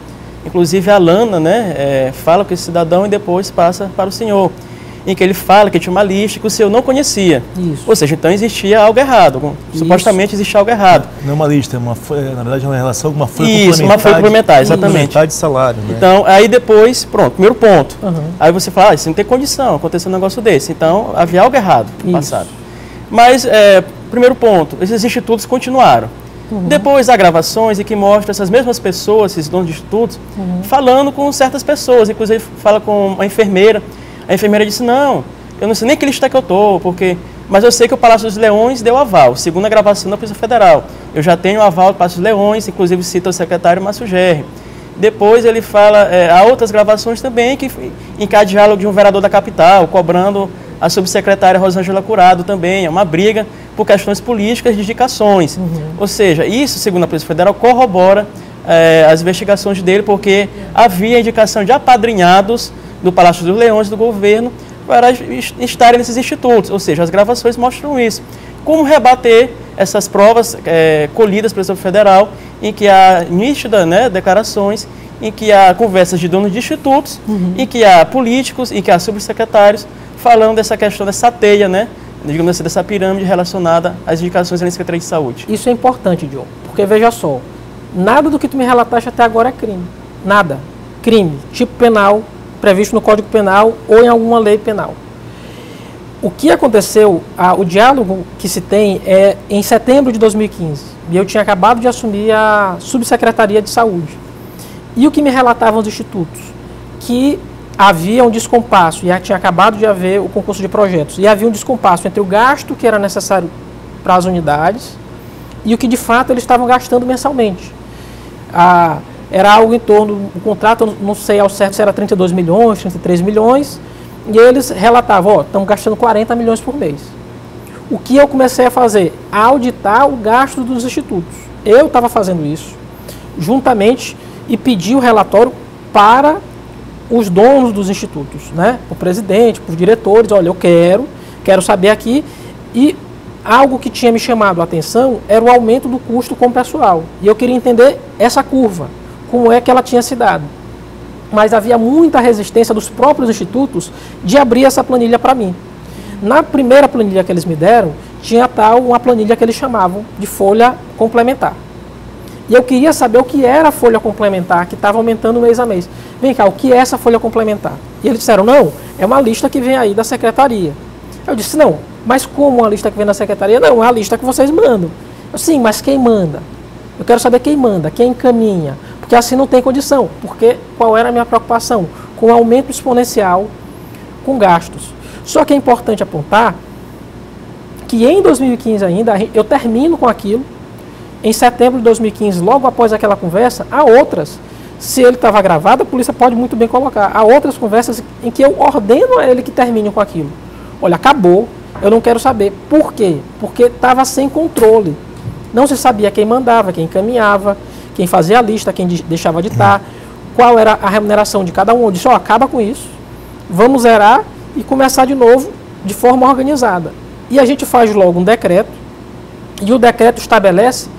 Inclusive a Lana, né, fala com esse cidadão e depois passa para o senhor, em que ele fala que tinha uma lista que o senhor não conhecia. Isso. Ou seja, então existia algo errado, supostamente existia algo errado. Não é uma lista, na verdade é uma relação com uma folha complementar. Isso, uma folha complementar, exatamente. Complementar de salário, né? Então, aí depois, pronto, primeiro ponto. Uhum. Aí você fala, isso não tem condição, aconteceu um negócio desse. Então, havia algo errado no passado. Mas, primeiro ponto, esses institutos continuaram. Uhum. Depois há gravações e que mostram essas mesmas pessoas, esses donos de institutos, falando com certas pessoas, inclusive fala com uma enfermeira. A enfermeira disse, não, eu não sei nem que lista que eu estou, mas eu sei que o Palácio dos Leões deu aval, segundo a gravação da Polícia Federal. Eu já tenho aval do Palácio dos Leões, inclusive cita o secretário Márcio Gerri. Depois ele fala, há outras gravações também, em que há diálogo de um vereador da capital, cobrando a subsecretária Rosângela Curado também, é uma briga por questões políticas de indicações. Ou seja, isso, segundo a Polícia Federal, corrobora as investigações dele, porque havia indicação de apadrinhados do Palácio dos Leões do governo para estarem nesses institutos, ou seja, as gravações mostram isso. Como rebater essas provas colhidas pela Polícia Federal, em que há nítidas, né, declarações, em que há conversas de donos de institutos, em que há políticos, em que há subsecretários falando dessa questão dessa teia, né, digamos assim, dessa pirâmide relacionada às indicações da Secretaria de Saúde. Isso é importante, Diogo, porque veja só, nada do que tu me relataste até agora é crime. Nada. Crime, tipo penal, previsto no Código Penal ou em alguma lei penal. O que aconteceu, o diálogo que se tem é em setembro de 2015, e eu tinha acabado de assumir a Subsecretaria de Saúde. E o que me relatavam os institutos? Que havia um descompasso, e tinha acabado de haver o concurso de projetos, e havia um descompasso entre o gasto que era necessário para as unidades e o que de fato eles estavam gastando mensalmente. Era algo em torno, o contrato, não sei ao certo se era 32 milhões, 33 milhões, e eles relatavam, estamos gastando 40 milhões por mês. O que eu comecei a fazer? A auditar o gasto dos institutos. Eu estava fazendo isso, juntamente, e pedi o relatório para os donos dos institutos, né? O presidente, para os diretores, olha, eu quero saber aqui, e algo que tinha me chamado a atenção era o aumento do custo com o pessoal. E eu queria entender essa curva, como é que ela tinha se dado. Mas havia muita resistência dos próprios institutos de abrir essa planilha para mim. Na primeira planilha que eles me deram, tinha uma planilha que eles chamavam de folha complementar. E eu queria saber o que era a folha complementar, que estava aumentando mês a mês. Vem cá, o que é essa folha complementar? E eles disseram, não, é uma lista que vem aí da secretaria. Eu disse, não, mas como uma lista que vem da secretaria? Não, é a lista que vocês mandam. Eu, sim, mas quem manda? Eu quero saber quem manda, quem encaminha, porque assim não tem condição. Porque qual era a minha preocupação? Com o aumento exponencial com gastos. Só que é importante apontar que em 2015 ainda, eu termino com aquilo, em setembro de 2015, logo após aquela conversa, há outras, se ele estava gravado, a polícia pode muito bem colocar, há outras conversas em que eu ordeno a ele que termine com aquilo. Olha, acabou, eu não quero saber. Por quê? Porque estava sem controle. Não se sabia quem mandava, quem encaminhava, quem fazia a lista, quem deixava de estar, qual era a remuneração de cada um. Eu disse, ó, acaba com isso, vamos zerar e começar de novo de forma organizada. E a gente faz logo um decreto, e o decreto estabelece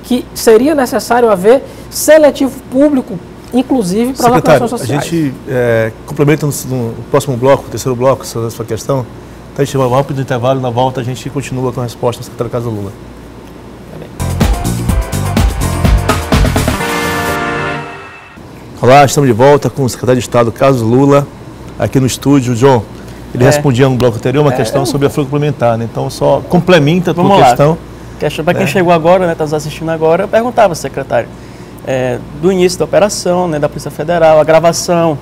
que seria necessário haver seletivo público, inclusive para as operações sociais. A gente complementa no próximo bloco, no terceiro bloco, essa sua questão. Então a gente vai um rápido intervalo, na volta a gente continua com a resposta do secretário Carlos Lula. Olá, estamos de volta com o secretário de Estado Carlos Lula, aqui no estúdio. John, ele respondia no bloco anterior uma questão sobre a folha complementar, né? Então só complementa a tua questão. Para quem chegou agora, está nos assistindo agora, eu perguntava, secretário, do início da operação, né, da Polícia Federal, a gravação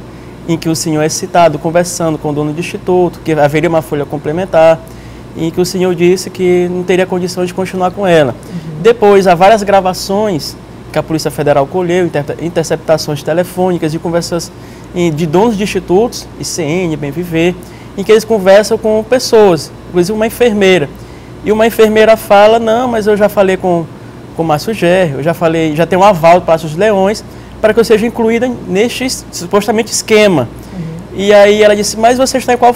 em que o senhor é citado conversando com o dono do instituto, que haveria uma folha complementar, em que o senhor disse que não teria condição de continuar com ela. Depois, há várias gravações que a Polícia Federal colheu, interceptações telefônicas de conversas de donos de institutos, ICN, Bem Viver, em que eles conversam com pessoas, inclusive uma enfermeira. E uma enfermeira fala, não, mas eu já falei com o Márcio Gerri, eu já tenho um aval do Palácio dos Leões para que eu seja incluída neste supostamente esquema. E aí ela disse, mas você está em qual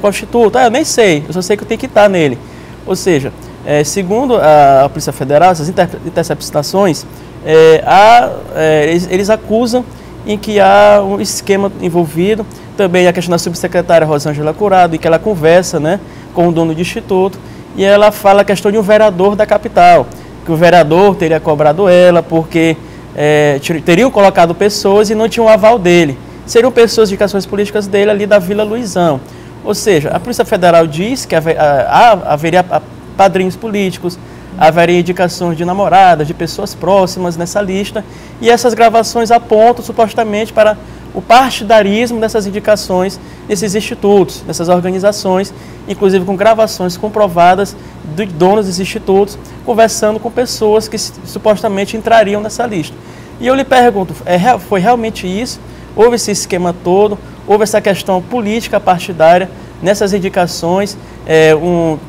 instituto? Eu nem sei, eu só sei que eu tenho que estar nele. Ou seja, segundo a Polícia Federal, essas interceptações, eles acusam em que há um esquema envolvido. Também a questão da subsecretária Rosângela Curado, em que ela conversa, né, com o dono do instituto, e ela fala a questão de um vereador da capital, que o vereador teria cobrado ela porque teriam colocado pessoas e não tinham o aval dele. Seriam pessoas de indicações políticas dele ali da Vila Luizão. Ou seja, a Polícia Federal diz que haveria padrinhos políticos, haveria indicações de namoradas, de pessoas próximas nessa lista, e essas gravações apontam supostamente para o partidarismo dessas indicações nesses institutos, nessas organizações, inclusive com gravações comprovadas de donos desses institutos, conversando com pessoas que supostamente entrariam nessa lista. E eu lhe pergunto, foi realmente isso? Houve esse esquema todo? Houve essa questão política partidária nessas indicações?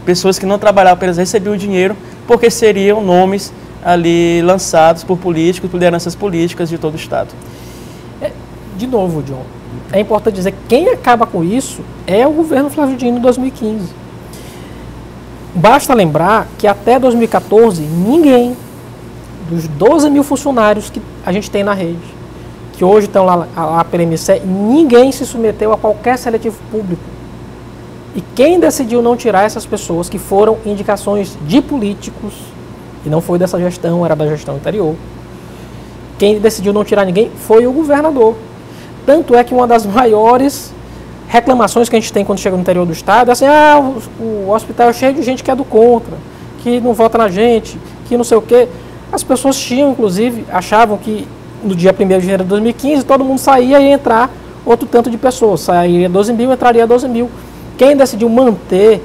Pessoas que não trabalhavam apenas recebiam dinheiro porque seriam nomes ali lançados por políticos, por lideranças políticas de todo o Estado. De novo, John, é importante dizer que quem acaba com isso é o governo Flávio Dino em 2015. Basta lembrar que até 2014, ninguém dos 12 mil funcionários que a gente tem na rede, que hoje estão lá pela MCE, ninguém se submeteu a qualquer seletivo público. E quem decidiu não tirar essas pessoas, que foram indicações de políticos, e não foi dessa gestão, era da gestão anterior, quem decidiu não tirar ninguém foi o governador. Tanto é que uma das maiores reclamações que a gente tem quando chega no interior do estado é assim, o hospital é cheio de gente que é do contra, que não vota na gente, que não sei o quê. As pessoas tinham, inclusive, achavam que no dia 1º de janeiro de 2015 todo mundo saía e ia entrar outro tanto de pessoas. Sairia 12 mil, entraria 12 mil. Quem decidiu manter,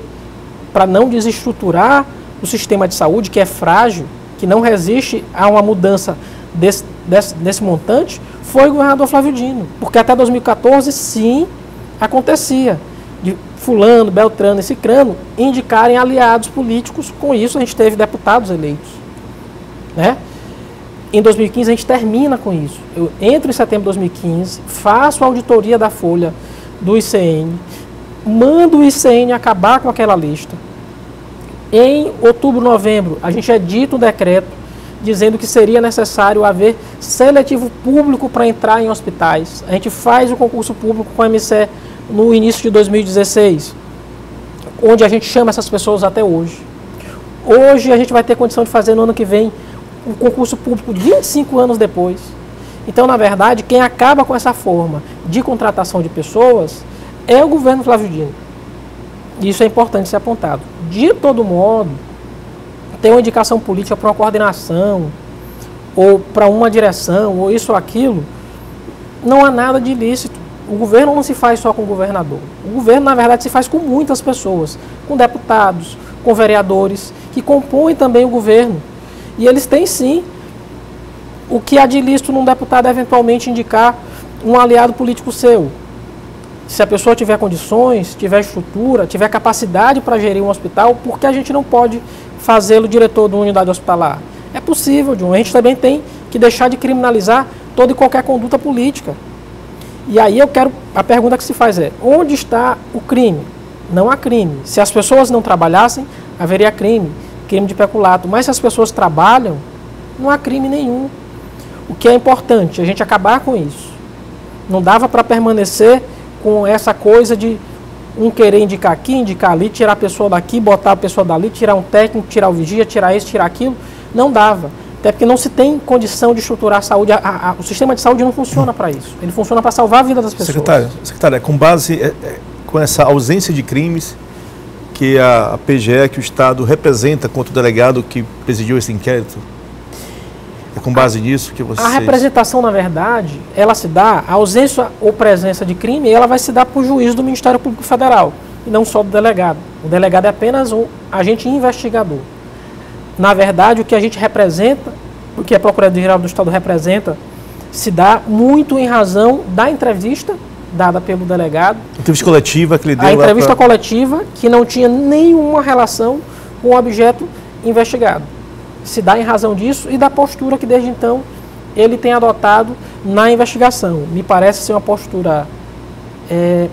para não desestruturar o sistema de saúde, que é frágil, que não resiste a uma mudança desse montante, foi o governador Flávio Dino. Porque até 2014, sim, acontecia de fulano, beltrano e cicrano indicarem aliados políticos. Com isso a gente teve deputados eleitos, né? Em 2015 a gente termina com isso. Eu entro em setembro de 2015, faço a auditoria da folha do ICN, mando o ICN acabar com aquela lista. Em outubro, novembro, a gente edita um decreto dizendo que seria necessário haver seletivo público para entrar em hospitais. A gente faz o concurso público com a MCE no início de 2016, onde a gente chama essas pessoas até hoje. Hoje a gente vai ter condição de fazer no ano que vem um concurso público 25 anos depois. Então, na verdade, quem acaba com essa forma de contratação de pessoas é o governo Flávio Dino. Isso é importante ser apontado. De todo modo, ter uma indicação política para uma coordenação, ou para uma direção, ou isso ou aquilo, não há nada de ilícito. O governo não se faz só com o governador. O governo, na verdade, se faz com muitas pessoas, com deputados, com vereadores, que compõem também o governo. E eles têm, sim, o que há de ilícito num deputado eventualmente indicar um aliado político seu. Se a pessoa tiver condições, tiver estrutura, tiver capacidade para gerir um hospital, por que a gente não pode fazê-lo diretor de uma unidade hospitalar? É possível, John. A gente também tem que deixar de criminalizar toda e qualquer conduta política. E aí a pergunta que se faz é, onde está o crime? Não há crime. Se as pessoas não trabalhassem, haveria crime de peculato. Mas se as pessoas trabalham, não há crime nenhum. O que é importante, a gente acabar com isso. Não dava para permanecer com essa coisa de um querer indicar aqui, indicar ali, tirar a pessoa daqui, botar a pessoa dali, tirar um técnico, tirar o vigia, tirar isso, tirar aquilo. Não dava. Até porque não se tem condição de estruturar a saúde. O sistema de saúde não funciona para isso. Ele funciona para salvar a vida das pessoas. Secretária, com base com essa ausência de crimes que a PGE, que o Estado representa contra o delegado que presidiu esse inquérito, é com base nisso que vocês... A representação, na verdade, ela se dá, a ausência ou presença de crime, ela vai se dar por juiz do Ministério Público Federal, e não só do delegado. O delegado é apenas um agente investigador. Na verdade, o que a gente representa, o que a Procuradoria-Geral do Estado representa, se dá muito em razão da entrevista dada pelo delegado. Entrevista coletiva que ele deu. A entrevista coletiva que não tinha nenhuma relação com o objeto investigado. Se dá em razão disso e da postura que desde então ele tem adotado na investigação. Me parece ser uma postura,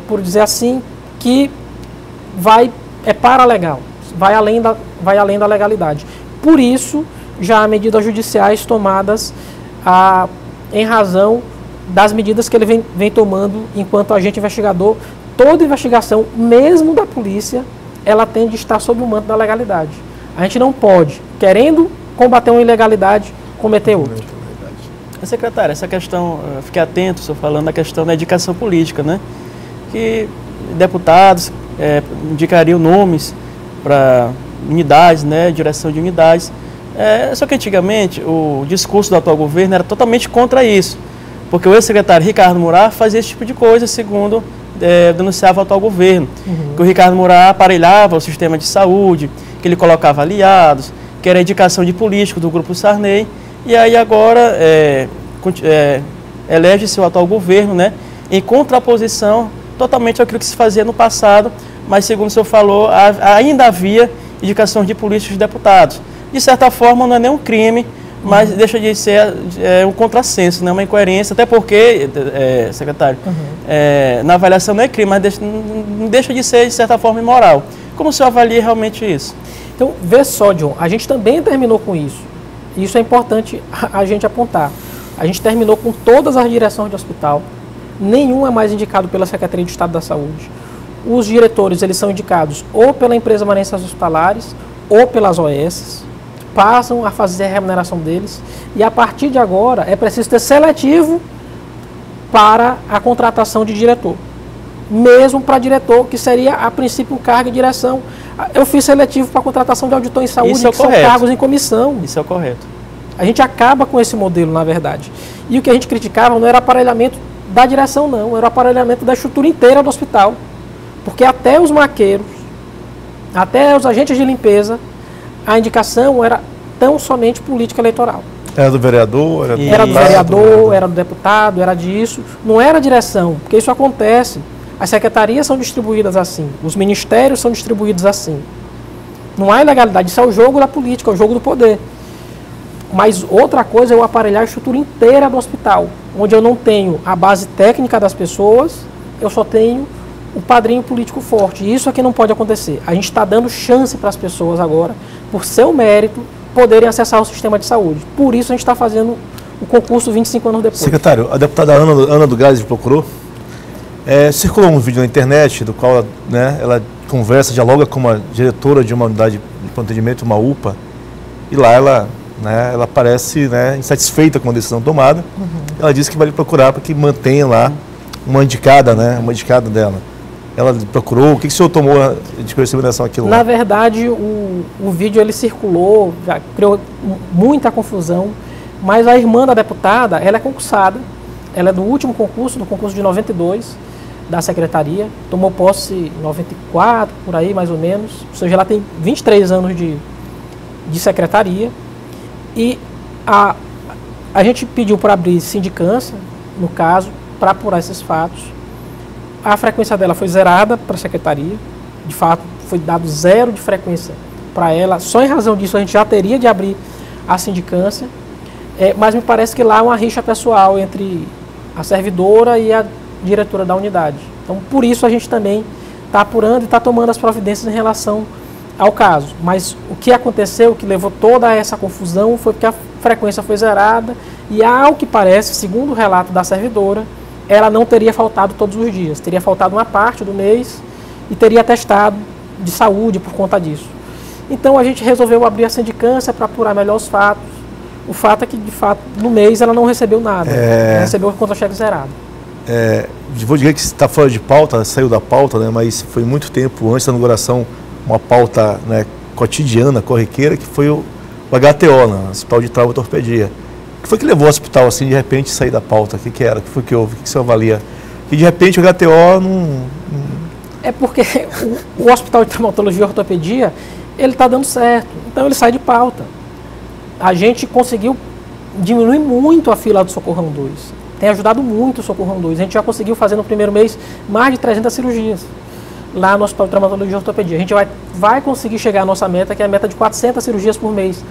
por dizer assim, que é paralegal, vai além da legalidade. Por isso, já há medidas judiciais tomadas em razão das medidas que ele vem tomando enquanto agente investigador. Toda investigação, mesmo da polícia, ela tem de estar sob o manto da legalidade. A gente não pode, querendo combater uma ilegalidade, cometer outra. Secretário, essa questão, fiquei atento, estou falando da questão da indicação política, né? Que deputados indicariam nomes para unidades, né? Direção de unidades. Só que antigamente o discurso do atual governo era totalmente contra isso. Porque o ex-secretário Ricardo Murat fazia esse tipo de coisa, segundo denunciava o atual governo. Que o Ricardo Murat aparelhava o sistema de saúde, que ele colocava aliados, que era a indicação de político do Grupo Sarney. E aí agora elege-se o atual governo, né, em contraposição totalmente àquilo que se fazia no passado, mas segundo o senhor falou, ainda havia indicações de políticos e deputados. De certa forma não é nem um crime, mas deixa de ser um contrassenso, né? Uma incoerência, até porque, secretário, na avaliação não é crime, mas não deixa de ser, de certa forma, imoral. Como o senhor avalia realmente isso? Então, vê só, John, a gente também terminou com isso. Isso é importante a gente apontar. A gente terminou com todas as direções de hospital, nenhum é mais indicado pela Secretaria de Estado da Saúde. Os diretores, eles são indicados ou pela empresa Maranhenses Hospitalares ou pelas OS, passam a fazer a remuneração deles, e a partir de agora é preciso ter seletivo para a contratação de diretor, mesmo para diretor, que seria a princípio um cargo de direção. Eu fiz seletivo para a contratação de auditor em saúde, que são cargos em comissão. Isso é o correto. A gente acaba com esse modelo, na verdade. E o que a gente criticava não era o aparelhamento da direção, não, era o aparelhamento da estrutura inteira do hospital, porque até os maqueiros, até os agentes de limpeza, a indicação era tão somente política eleitoral. Era do vereador? Era do vereador, era do deputado, era disso. Não era direção, porque isso acontece. As secretarias são distribuídas assim, os ministérios são distribuídos assim. Não há ilegalidade, isso é o jogo da política, é o jogo do poder. Mas outra coisa é eu aparelhar a estrutura inteira do hospital, onde eu não tenho a base técnica das pessoas, eu só tenho o padrinho político forte. E isso aqui não pode acontecer. A gente está dando chance para as pessoas agora, por seu mérito, poderem acessar o sistema de saúde. Por isso a gente está fazendo o concurso 25 anos depois. Secretário, a deputada Ana do Gás procurou. Circulou um vídeo na internet do qual, né, ela conversa, dialoga com uma diretora de uma unidade de pronto atendimento, uma UPA, e lá ela parece, né, insatisfeita com a decisão tomada. Ela disse que vai lhe procurar para que mantenha lá uma indicada dela. Ela procurou, o que o senhor tomou de conhecimento em relação àquilo lá? Na verdade, o vídeo ele circulou, já criou muita confusão, mas a irmã da deputada, ela é concursada, ela é do último concurso, do concurso de 92, da secretaria, tomou posse em 94, por aí mais ou menos, ou seja, ela tem 23 anos de secretaria, e a gente pediu para abrir sindicância, no caso, para apurar esses fatos. A frequência dela foi zerada para a secretaria, de fato foi dado 0 de frequência para ela, só em razão disso a gente já teria de abrir a sindicância, mas me parece que lá há uma rixa pessoal entre a servidora e a diretora da unidade. Então, por isso a gente também está apurando e está tomando as providências em relação ao caso. Mas o que aconteceu, o que levou toda essa confusão, foi porque a frequência foi zerada e, ao que parece, segundo o relato da servidora, ela não teria faltado todos os dias. Teria faltado uma parte do mês e teria atestado de saúde por conta disso. Então, a gente resolveu abrir a sindicância para apurar melhor os fatos. O fato é que, de fato, no mês ela não recebeu nada. Ela recebeu o contra-cheque zerado. Vou dizer que está fora de pauta, saiu da pauta, né, mas foi muito tempo antes da inauguração, uma pauta, né, cotidiana, corriqueira, que foi o HTO, né, Hospital de Trauma e Ortopedia. O que foi que levou o hospital, assim, de repente, a sair da pauta? O que era? O que foi que houve? O que você avalia? Que, de repente, o HTO não... É porque o Hospital de Traumatologia e Ortopedia, ele está dando certo, então ele sai de pauta. A gente conseguiu diminuir muito a fila do Socorrão 2. Tem ajudado muito o Socorrão 2. A gente já conseguiu fazer no primeiro mês mais de 300 cirurgias lá no Hospital de Traumatologia e Ortopedia. A gente vai conseguir chegar à nossa meta, que é a meta de 400 cirurgias por mês.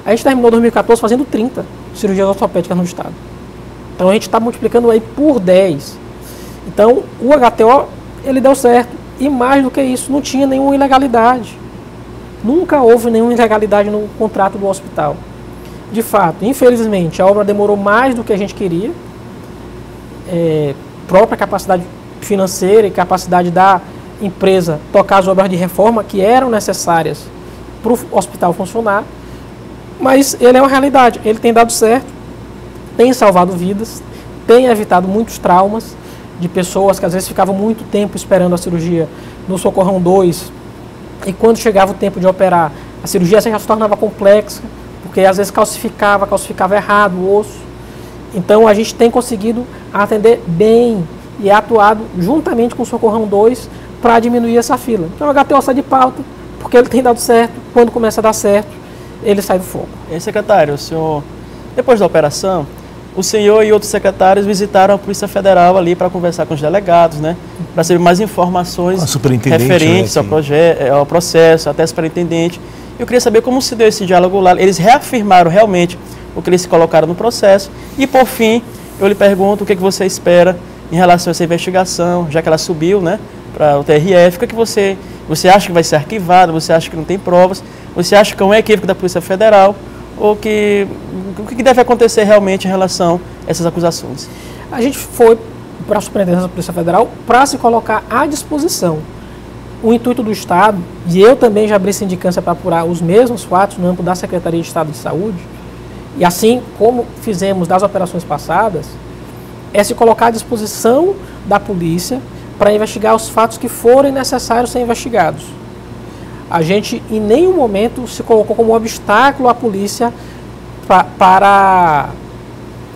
A gente terminou 2014 fazendo 30 cirurgias ortopédicas no estado. Então a gente está multiplicando aí por 10. Então o HTO, ele deu certo. E mais do que isso, não tinha nenhuma ilegalidade. Nunca houve nenhuma ilegalidade no contrato do hospital. De fato, infelizmente, a obra demorou mais do que a gente queria. Própria capacidade financeira e capacidade da empresa tocar as obras de reforma que eram necessárias para o hospital funcionar, mas ele é uma realidade, ele tem dado certo, tem salvado vidas, tem evitado muitos traumas de pessoas que às vezes ficavam muito tempo esperando a cirurgia no Socorrão 2 e quando chegava o tempo de operar, a cirurgia já se tornava complexa, porque às vezes calcificava errado o osso. Então a gente tem conseguido atender bem e atuado juntamente com o Socorrão 2 para diminuir essa fila. Então o HTO sai de pauta porque ele tem dado certo, quando começa a dar certo, ele sai do foco. E aí, secretário, o senhor, depois da operação, o senhor e outros secretários visitaram a Polícia Federal ali para conversar com os delegados, né? Para saber mais informações referentes, né, ao processo, até superintendente. Eu queria saber como se deu esse diálogo lá. Eles reafirmaram realmente o que eles colocaram no processo. E, por fim, eu lhe pergunto o que você espera em relação a essa investigação, já que ela subiu, né, para o TRF. O que você acha que vai ser arquivada? Você acha que não tem provas? Você acha que é um equívoco da Polícia Federal? Ou o que deve acontecer realmente em relação a essas acusações? A gente foi para a Superintendência da Polícia Federal para se colocar à disposição. O intuito do Estado, e eu também já abri sindicância para apurar os mesmos fatos no âmbito da Secretaria de Estado de Saúde, e assim como fizemos das operações passadas, é se colocar à disposição da polícia para investigar os fatos que forem necessários ser investigados. A gente em nenhum momento se colocou como obstáculo à polícia para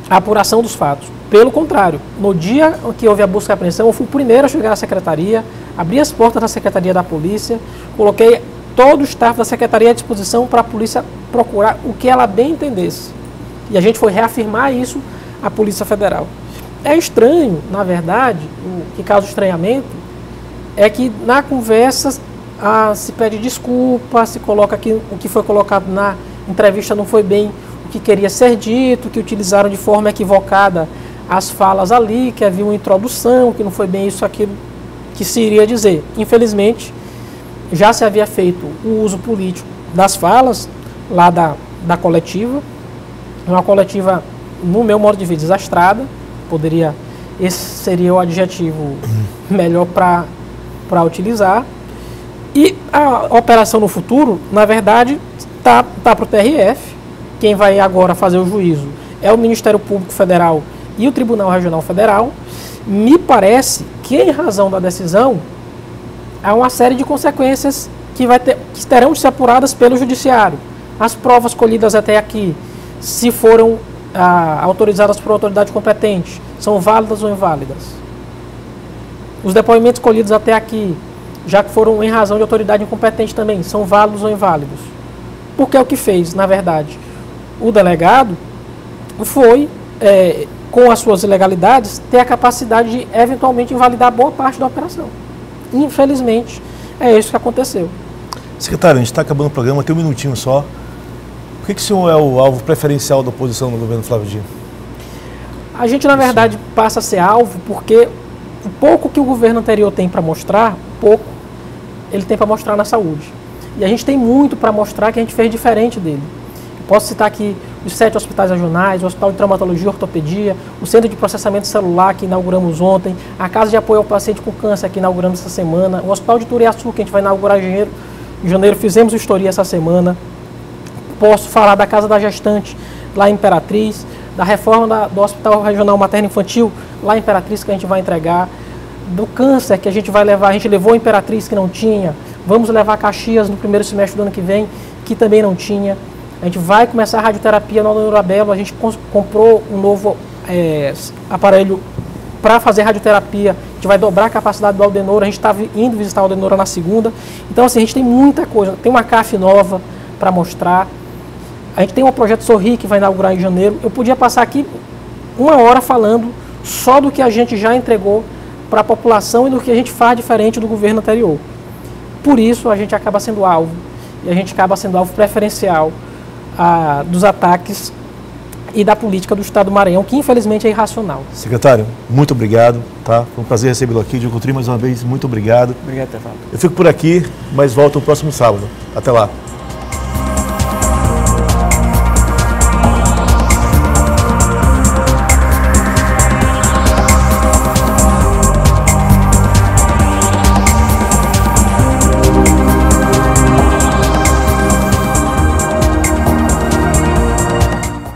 a apuração dos fatos. Pelo contrário, no dia que houve a busca e apreensão, eu fui o primeiro a chegar à secretaria, abri as portas da Secretaria da Polícia, coloquei todo o staff da Secretaria à disposição para a polícia procurar o que ela bem entendesse. E a gente foi reafirmar isso à Polícia Federal. É estranho, na verdade, o que causa estranhamento é que na conversa se pede desculpa, se coloca que o que foi colocado na entrevista não foi bem o que queria ser dito, que utilizaram de forma equivocada as falas ali, que havia uma introdução, que não foi bem isso, aquilo que se iria dizer. Infelizmente, já se havia feito o uso político das falas lá da coletiva, uma coletiva, no meu modo de ver, desastrada, esse seria o adjetivo melhor para utilizar. E a operação no futuro, na verdade, tá para o TRF. Quem vai agora fazer o juízo é o Ministério Público Federal e o Tribunal Regional Federal. Me parece que, em razão da decisão, há uma série de consequências que terão de ser apuradas pelo Judiciário. As provas colhidas até aqui, se foram autorizadas por autoridade competente, são válidas ou inválidas? Os depoimentos colhidos até aqui, já que foram em razão de autoridade incompetente também, são válidos ou inválidos? Porque é o que fez, na verdade, o delegado foi, com as suas ilegalidades, ter a capacidade de eventualmente invalidar boa parte da operação. Infelizmente, é isso que aconteceu. Secretário, a gente está acabando o programa, tem um minutinho só. Por que o senhor é o alvo preferencial da oposição no governo Flávio Dino? A gente, na verdade, passa a ser alvo porque o pouco que o governo anterior tem para mostrar, ele tem para mostrar na saúde. E a gente tem muito para mostrar que a gente fez diferente dele. Eu posso citar aqui os 7 hospitais regionais, o Hospital de Traumatologia e Ortopedia, o Centro de Processamento Celular, que inauguramos ontem, a Casa de Apoio ao Paciente com Câncer, que inauguramos essa semana, o Hospital de Turiaçu, que a gente vai inaugurar em janeiro, fizemos vistoria essa semana. Posso falar da Casa da Gestante, lá em Imperatriz, da reforma do Hospital Regional Materno Infantil, lá em Imperatriz, que a gente vai entregar, do câncer que a gente vai levar, a gente levou a Imperatriz, que não tinha, vamos levar Caxias no primeiro semestre do ano que vem, que também não tinha. A gente vai começar a radioterapia no Aldenor Abelo, a gente comprou um novo aparelho para fazer radioterapia, a gente vai dobrar a capacidade do Aldenor, a gente está indo visitar o Aldenor na segunda. Então, assim, a gente tem muita coisa, tem uma CAF nova para mostrar, a gente tem um projeto Sorri que vai inaugurar em janeiro. Eu podia passar aqui 1 hora falando só do que a gente já entregou para a população e do que a gente faz diferente do governo anterior. Por isso, a gente acaba sendo alvo, e a gente acaba sendo alvo preferencial dos ataques e da política do Estado do Maranhão, que infelizmente é irracional. Secretário, muito obrigado, tá? Foi um prazer recebê-lo aqui, de encontrar mais uma vez, muito obrigado. Obrigado, Tevaldo. Eu fico por aqui, mas volto no próximo sábado. Até lá.